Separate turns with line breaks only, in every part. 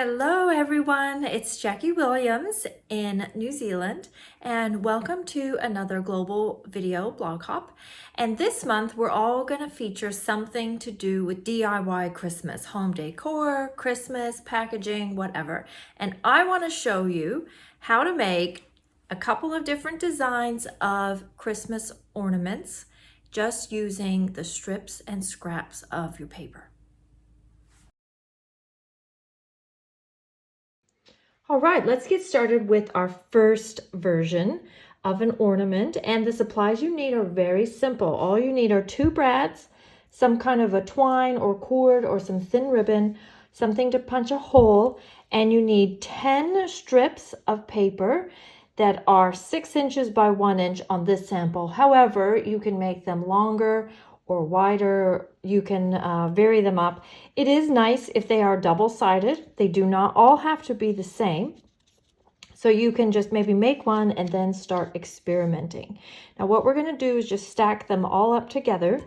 Hello everyone, it's Jackie Williams in New Zealand and welcome to another global video blog hop. And this month we're all going to feature something to do with DIY Christmas, home decor, Christmas, packaging, whatever. And I want to show you how to make a couple of different designs of Christmas ornaments just using the strips and scraps of your paper. All right, let's get started with our first version of an ornament. And the supplies you need are very simple. All you need are 2 brads, some kind of a twine or cord or some thin ribbon, something to punch a hole, and you need 10 strips of paper that are 6 inches by 1 inch on this sample. However, you can make them longer or wider. You can vary them up. It is nice if they are double-sided. They do not all have to be the same. So you can just maybe make one and then start experimenting. Now what we're going to do is just stack them all up together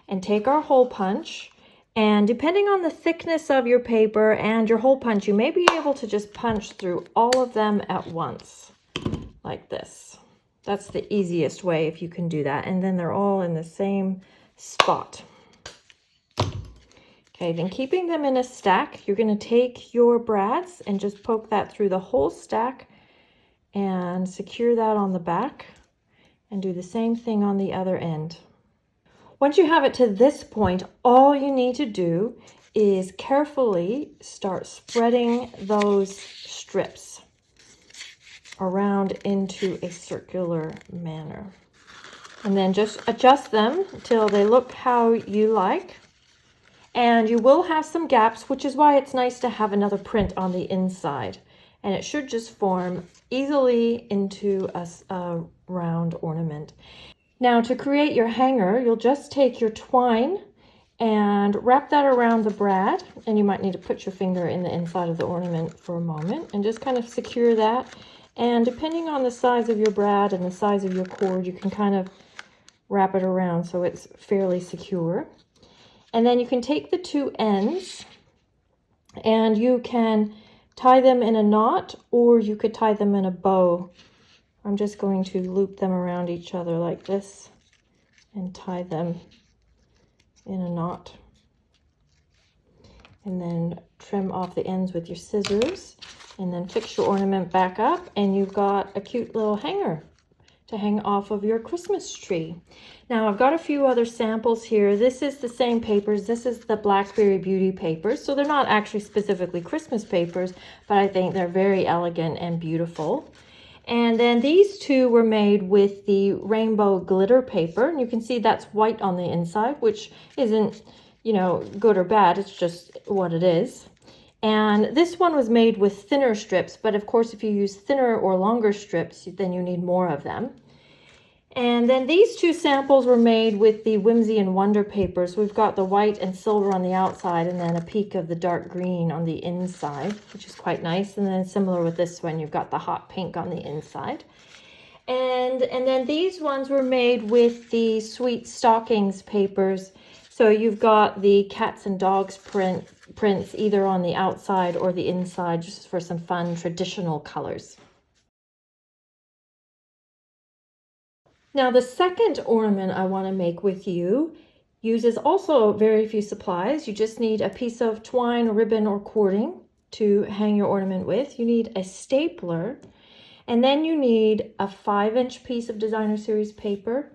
and take our hole punch. And depending on the thickness of your paper and your hole punch, you may be able to just punch through all of them at once, like this. That's the easiest way if you can do that. And then they're all in the same spot. Okay, then keeping them in a stack, you're going to take your brads and just poke that through the whole stack and secure that on the back and do the same thing on the other end. Once you have it to this point, all you need to do is carefully start spreading those strips around into a circular manner. And then just adjust them till they look how you like. And you will have some gaps, which is why it's nice to have another print on the inside. And it should just form easily into a round ornament. Now to create your hanger, you'll just take your twine and wrap that around the brad. And you might need to put your finger in the inside of the ornament for a moment and just kind of secure that. And depending on the size of your brad and the size of your cord, you can kind of wrap it around so it's fairly secure. And then you can take the 2 ends and you can tie them in a knot, or you could tie them in a bow. I'm just going to loop them around each other like this and tie them in a knot. And then trim off the ends with your scissors and then fix your ornament back up, and you've got a cute little hanger to hang off of your Christmas tree. Now I've got a few other samples here. This is the same papers. This is the Blackberry Beauty papers. So they're not actually specifically Christmas papers, but I think they're very elegant and beautiful. And then these 2 were made with the rainbow glitter paper. And you can see that's white on the inside, which isn't, you know, good or bad. It's just what it is. And this one was made with thinner strips, but of course if you use thinner or longer strips, then you need more of them. And then these 2 samples were made with the Whimsy and Wonder papers. We've got the white and silver on the outside and then a peak of the dark green on the inside, which is quite nice. And then similar with this one, you've got the hot pink on the inside. And then these ones were made with the Sweet Stockings papers. So you've got the cats and dogs prints either on the outside or the inside, just for some fun traditional colors. Now the second ornament I want to make with you uses also very few supplies. You just need a piece of twine, ribbon, or cording to hang your ornament with. You need a stapler, and then you need a 5-inch piece of designer series paper,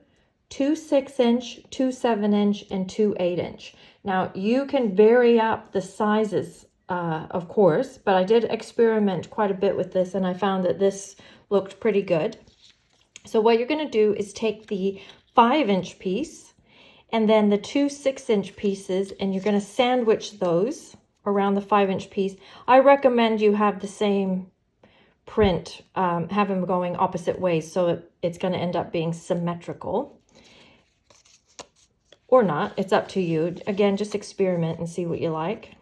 2 6-inch, 2 7-inch, and 2 8-inch. Now you can vary up the sizes, of course, but I did experiment quite a bit with this and I found that this looked pretty good. So what you're going to do is take the 5-inch piece and then the 2 6-inch pieces, and you're going to sandwich those around the 5-inch piece. I recommend you have the same print, have them going opposite ways, so it's going to end up being symmetrical. Or not, it's up to you. Again, just experiment and see what you like.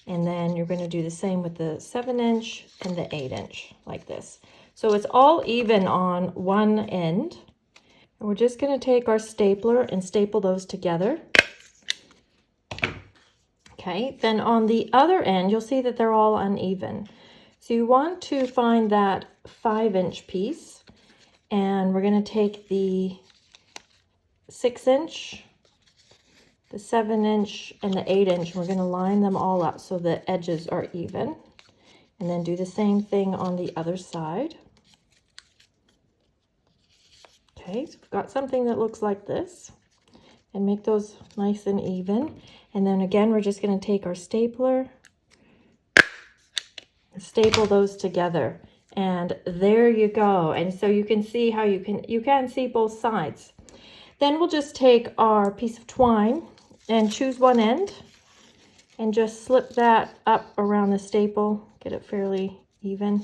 And then you're going to do the same with the 7-inch and the 8-inch, like this. So it's all even on one end. And we're just going to take our stapler and staple those together. Okay, then on the other end, you'll see that they're all uneven. So you want to find that 5-inch piece, and we're going to take the 6-inch, the 7-inch, and the 8-inch, and we're going to line them all up so the edges are even. And then do the same thing on the other side. Okay, so we've got something that looks like this, and make those nice and even. And then again, we're just going to take our stapler and staple those together. And there you go. And so you can see how you can see both sides. Then we'll just take our piece of twine and choose one end and just slip that up around the staple, get it fairly even.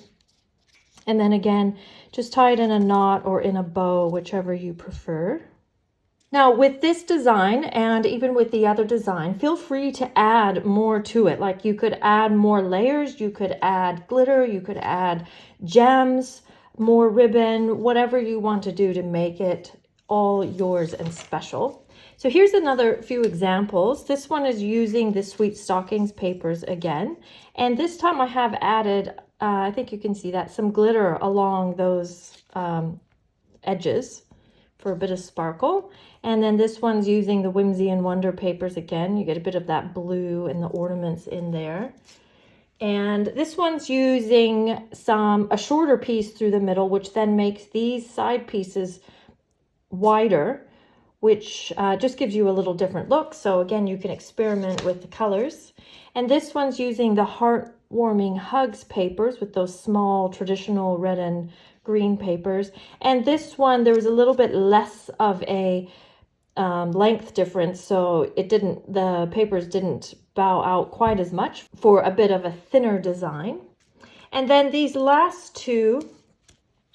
And then again, just tie it in a knot or in a bow, whichever you prefer. Now with this design, and even with the other design, feel free to add more to it. Like you could add more layers, you could add glitter, you could add gems, more ribbon, whatever you want to do to make it all yours and special. So here's another few examples. This one is using the Sweet Stockings papers again. And this time I have added, I think you can see that, some glitter along those edges for a bit of sparkle. And then this one's using the Whimsy and Wonder papers again. You get a bit of that blue and the ornaments in there. And this one's using a shorter piece through the middle, which then makes these side pieces wider, which just gives you a little different look. So again, you can experiment with the colors. And this one's using the Heartwarming Hugs papers with those small traditional red and green papers. And this one, there was a little bit less of a length difference, so the papers didn't bow out quite as much for a bit of a thinner design. And then these last two,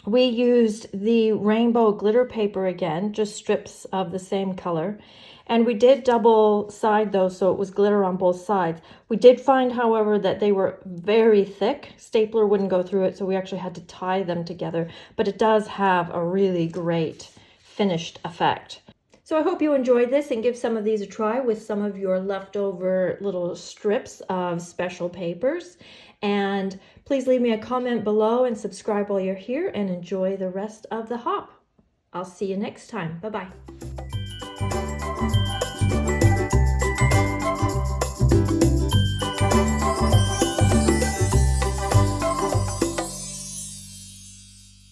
we used the rainbow glitter paper again, just strips of the same color. And we did double side those, so it was glitter on both sides. We did find, however, that they were very thick. Stapler wouldn't go through it, so we actually had to tie them together. But it does have a really great finished effect. So I hope you enjoyed this, and give some of these a try with some of your leftover little strips of special papers. And please leave me a comment below and subscribe while you're here, and enjoy the rest of the hop. I'll see you next time. Bye-bye.